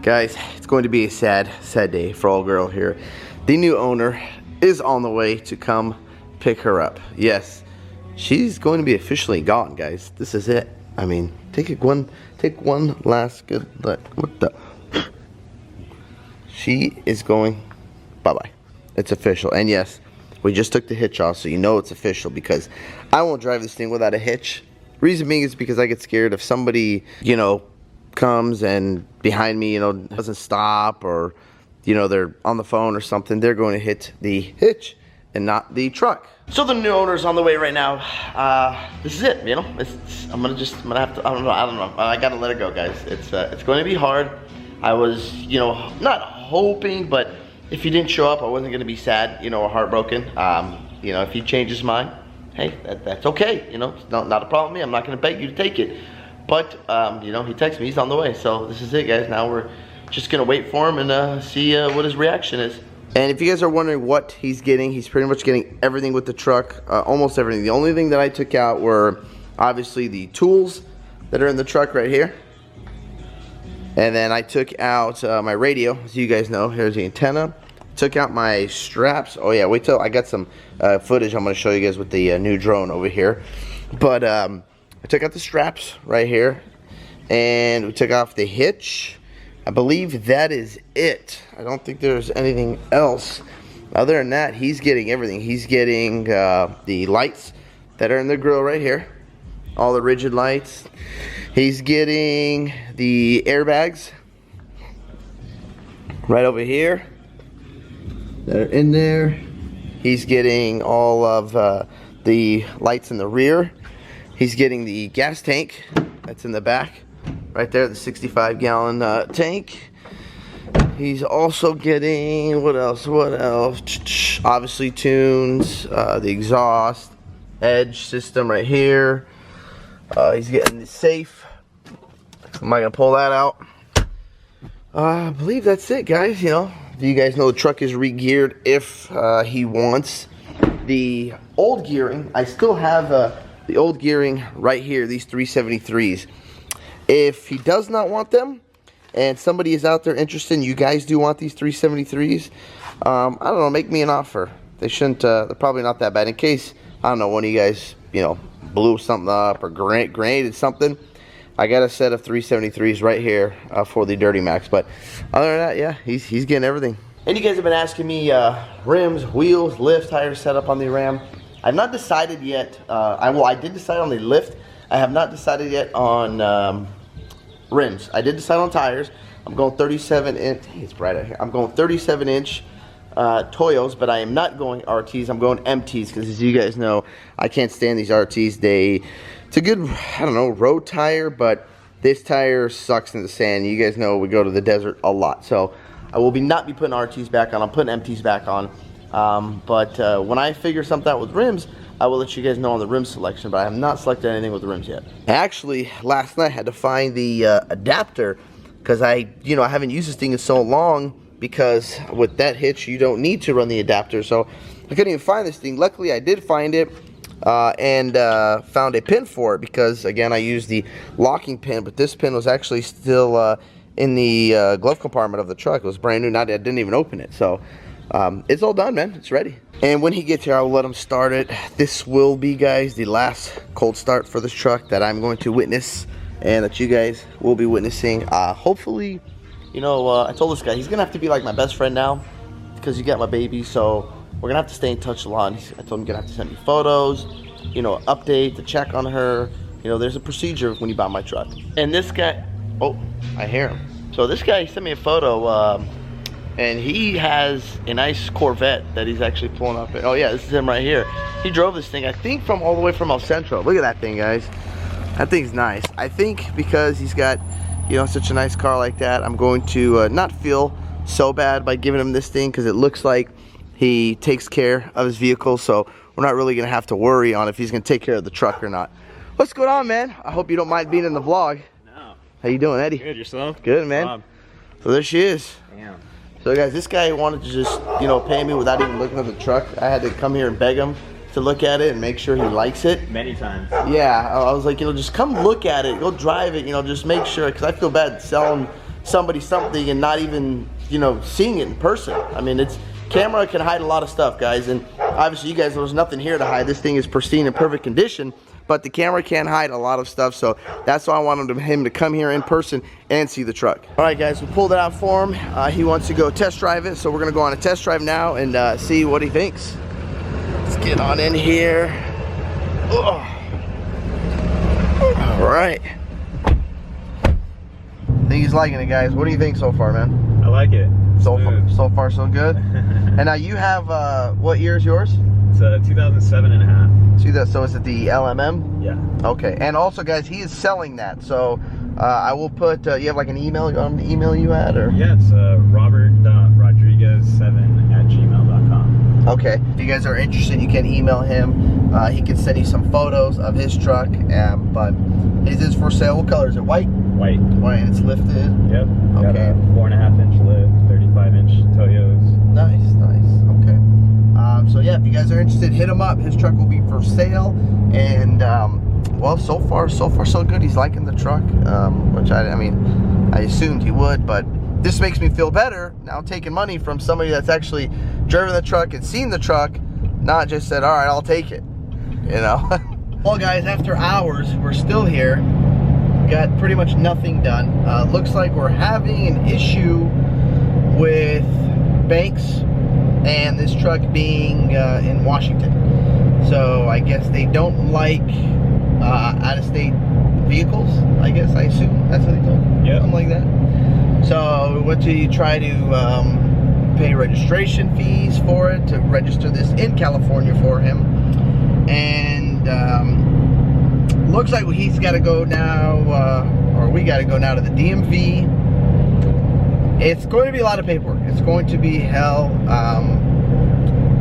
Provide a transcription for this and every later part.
Guys, it's going to be a sad day for old girl here. The new owner is on the way to come pick her up. Yes, she's going to be officially gone, guys. This is it. I mean, take one last good look. What the? She is going bye-bye. It's official. And yes, we just took the hitch off, so you know it's official, because I won't drive this thing without a hitch. Reason being is because I get scared if somebody, you know, comes and behind me, you know, doesn't stop, or, you know, they're on the phone or something, they're going to hit the hitch and not the truck. So the new owner's on the way right now. This is it, you know. I'm gonna have to. I don't know. I gotta let it go, guys. It's going to be hard. I was, you know, not hoping, but if he didn't show up, I wasn't gonna be sad, you know, or heartbroken. You know, if he changed his mind, hey, that's okay. You know, it's not a problem with me. I'm not gonna beg you to take it. But, you know, he texted me, he's on the way. So this is it, guys. Now we're just gonna wait for him and see what his reaction is. And if you guys are wondering what he's getting, he's pretty much getting everything with the truck, almost everything. The only thing that I took out were obviously the tools that are in the truck right here. And then I took out my radio, as you guys know. Here's the antenna. Took out my straps. Oh yeah, wait till I got some footage I'm gonna show you guys with the new drone over here. But I took out the straps right here, and we took off the hitch. I believe that is it. I don't think there's anything else. Other than that, he's getting everything. He's getting the lights that are in the grill right here, all the rigid lights. He's getting the airbags right over here that are in there. He's getting all of the lights in the rear. He's getting the gas tank that's in the back right there, the 65-gallon tank. He's also getting, what else? Obviously tunes, the exhaust, edge system right here. He's getting the safe. Am I gonna pull that out? I believe that's it, guys. You know, you guys know the truck is re-geared if he wants the old gearing. I still have the old gearing right here, these 373s. If he does not want them, and somebody is out there interested, and you guys do want these 373s, I don't know, make me an offer. They shouldn't, they're probably not that bad. In case, I don't know, one of you guys, you know, blew something up or grenaded something, I got a set of 373s right here for the Duramax. But other than that, yeah, he's getting everything. And you guys have been asking me rims, wheels, lift, tire setup on the Ram. I've not decided yet. I did decide on the lift. I have not decided yet on rims. I did decide on tires. I'm going 37-inch. Hey, it's bright out here. I'm going 37-inch Toyos, but I am not going RTs. I'm going MTs because, as you guys know, I can't stand these RTs. It's a good, I don't know, road tire, but this tire sucks in the sand. You guys know we go to the desert a lot, so I will not be putting RTs back on. I'm putting MTs back on. But when I figure something out with rims, I will let you guys know on the rim selection, but I have not selected anything with the rims yet. Actually, last night I had to find the adapter, because I haven't used this thing in so long, because with that hitch you don't need to run the adapter, so I couldn't even find this thing. Luckily I did find it and found a pin for it, because again I used the locking pin, but this pin was actually still in the glove compartment of the truck. It was brand new. I didn't even open it, so it's all done, man. It's ready. And when he gets here, I will let him start it. This will be, guys, the last cold start for this truck that I'm going to witness, and that you guys will be witnessing. Hopefully, you know, I told this guy he's gonna have to be like my best friend now, because you got my baby. So we're gonna have to stay in touch a lot. I told him you're gonna have to send me photos, you know, update, to check on her. You know, there's a procedure when you buy my truck. And this guy, oh, I hear him. So this guy sent me a photo. And he has a nice Corvette that he's actually pulling up. Oh yeah, this is him right here. He drove this thing, I think, from all the way from El Centro. Look at that thing, guys. That thing's nice. I think because he's got, you know, such a nice car like that, I'm going to not feel so bad by giving him this thing, because it looks like he takes care of his vehicle. So we're not really gonna have to worry on if he's gonna take care of the truck or not. What's going on, man? I hope you don't mind being in the vlog. No. How you doing, Eddie? Good, yourself? Good, man. So there she is. Damn. So guys, this guy wanted to just, you know, pay me without even looking at the truck. I had to come here and beg him to look at it and make sure he likes it. Many times. Yeah, I was like, you know, just come look at it, go drive it, you know, just make sure, because I feel bad selling somebody something and not even, you know, seeing it in person. I mean, camera can hide a lot of stuff, guys, and obviously you guys, there's nothing here to hide. This thing is pristine and perfect condition, but the camera can hide a lot of stuff, so that's why I wanted him to come here in person and see the truck. All right, guys, we pulled it out for him. He wants to go test drive it, so we're gonna go on a test drive now and see what he thinks. Let's get on in here. Oh. All right. I think he's liking it, guys. What do you think so far, man? I like it. So far, so good. And now you have, what year is yours? It's a 2007 and a half. So is it the LMM? Yeah. Okay. And also, guys, he is selling that. So I will put, you have like an email, you want him to email you at? Or? Yeah, it's robert.rodriguez7@gmail.com. Okay. If you guys are interested, you can email him. He can send you some photos of his truck. But his is for sale. What color is it? White? White. White, and it's lifted? Yep. Okay. Got a 4.5-inch lift, 35-inch Toyos. Nice, nice. Okay. So yeah, if you guys are interested, hit him up. His truck will be for sale. And well, so far so good. He's liking the truck, which I mean, I assumed he would, but this makes me feel better now taking money from somebody that's actually driven the truck and seen the truck, not just said, all right, I'll take it, you know. Well, guys, after hours, we're still here. Got pretty much nothing done. Looks like we're having an issue with banks and this truck being in Washington. So I guess they don't like out-of-state vehicles, I guess, I assume. That's what they told me? Yeah. Something like that. So we went to try to pay registration fees for it, to register this in California for him. And looks like he's got to go now, or we got to go now to the DMV. It's going to be a lot of paperwork. It's going to be hell. I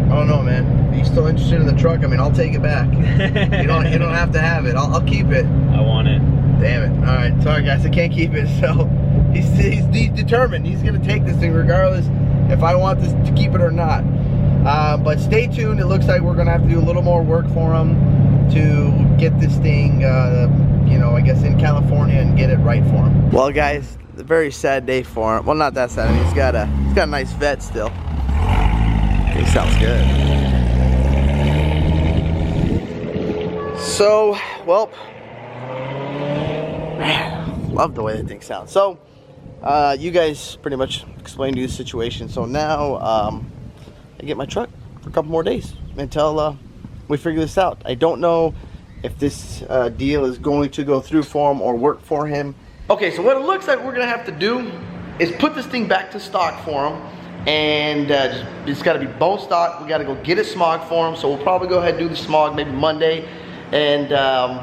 don't know, man. Are you still interested in the truck? I mean, I'll take it back. You don't have to have it. I'll keep it. I want it. Damn it. All right, sorry guys, I can't keep it. So he's determined. He's gonna take this thing regardless if I want this to keep it or not. But stay tuned. It looks like we're gonna have to do a little more work for him to get this thing, you know, I guess in California and get it right for him. Well, guys, a very sad day for him. Well, not that sad. I mean, he's got a nice vet still. Okay, sounds good. So, well, man, love the way that thing sounds. So, you guys pretty much explained to you the situation. So now, I get my truck for a couple more days until we figure this out. I don't know if this deal is going to go through for him or work for him. Okay, so what it looks like we're gonna have to do is put this thing back to stock for him, and it's got to be bone stock. We got to go get it smog for him. So we'll probably go ahead and do the smog maybe Monday, and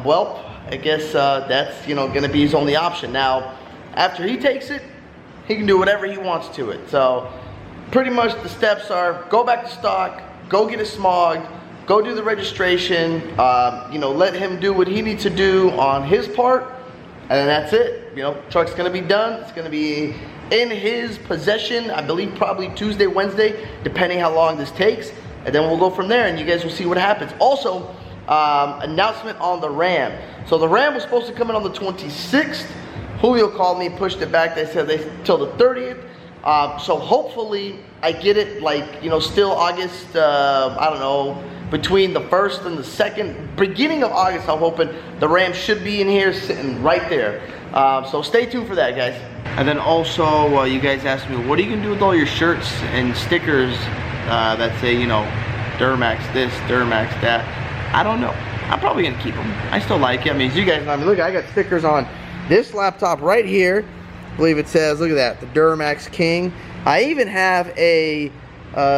well, I guess that's, you know, gonna be his only option. Now, after he takes it, he can do whatever he wants to it. So pretty much the steps are: go back to stock, go get it smogged, go do the registration, you know, let him do what he needs to do on his part, and then that's it. You know, truck's gonna be done. It's gonna be in his possession, I believe probably Tuesday, Wednesday, depending how long this takes, and then we'll go from there and you guys will see what happens. Also, announcement on the Ram. So the Ram was supposed to come in on the 26th. Julio called me, pushed it back. They said till the 30th. So hopefully I get it, like, you know, still August, I don't know, between the 1st and the 2nd, beginning of August. I'm hoping the Ram should be in here sitting right there. So stay tuned for that, guys. And then also, you guys asked me, what are you gonna do with all your shirts and stickers that say, you know, Duramax this, Duramax that? I don't know. I'm probably gonna keep them. I still like it. I mean, as you guys know, I mean, look, I got stickers on this laptop right here. I believe it says, look at that, the Duramax King. I even have a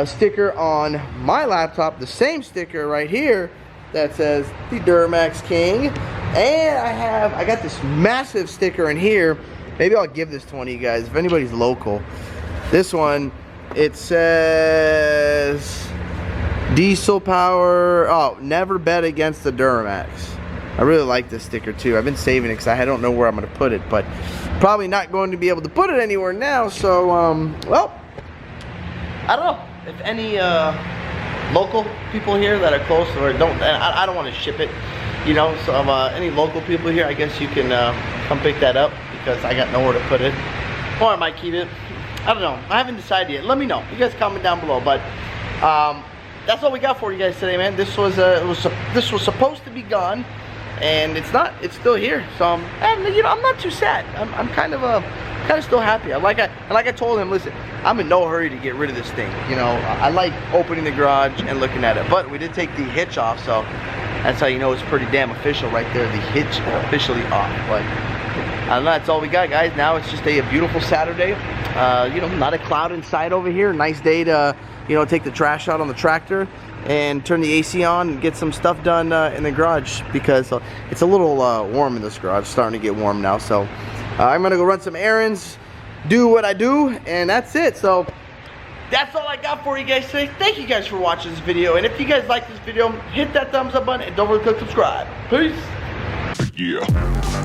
sticker on my laptop, the same sticker right here that says the Duramax King. And I got this massive sticker in here. Maybe I'll give this to one of you guys if anybody's local. This one, it says diesel power, oh, never bet against the Duramax. I really like this sticker too. I've been saving it because I don't know where I'm going to put it, but probably not going to be able to put it anywhere now. So, well, I don't know if any local people here that are close or don't. I don't want to ship it, you know. So, any local people here, I guess you can come pick that up because I got nowhere to put it. or I might keep it. I don't know. I haven't decided yet. Let me know. You guys comment down below. But that's all we got for you guys today, man. This was this was supposed to be gone, and it's not. It's still here. So and you know, I'm not too sad. I'm kind of still happy. Like I told him, listen, I'm in no hurry to get rid of this thing. You know, I like opening the garage and looking at it. But we did take the hitch off, so that's how you know it's pretty damn official right there. The hitch officially off. But I don't know, that's all we got, guys. Now it's just a beautiful Saturday. You know, not a cloud in sight over here. Nice day to, you know, take the trash out on the tractor and turn the AC on and get some stuff done in the garage, because it's a little warm in this garage. It's starting to get warm now. So I'm gonna go run some errands, do what I do, and that's it. So that's all I got for you guys today. Thank you guys for watching this video, and if you guys like this video, hit that thumbs up button and don't forget to click subscribe. Peace. Yeah.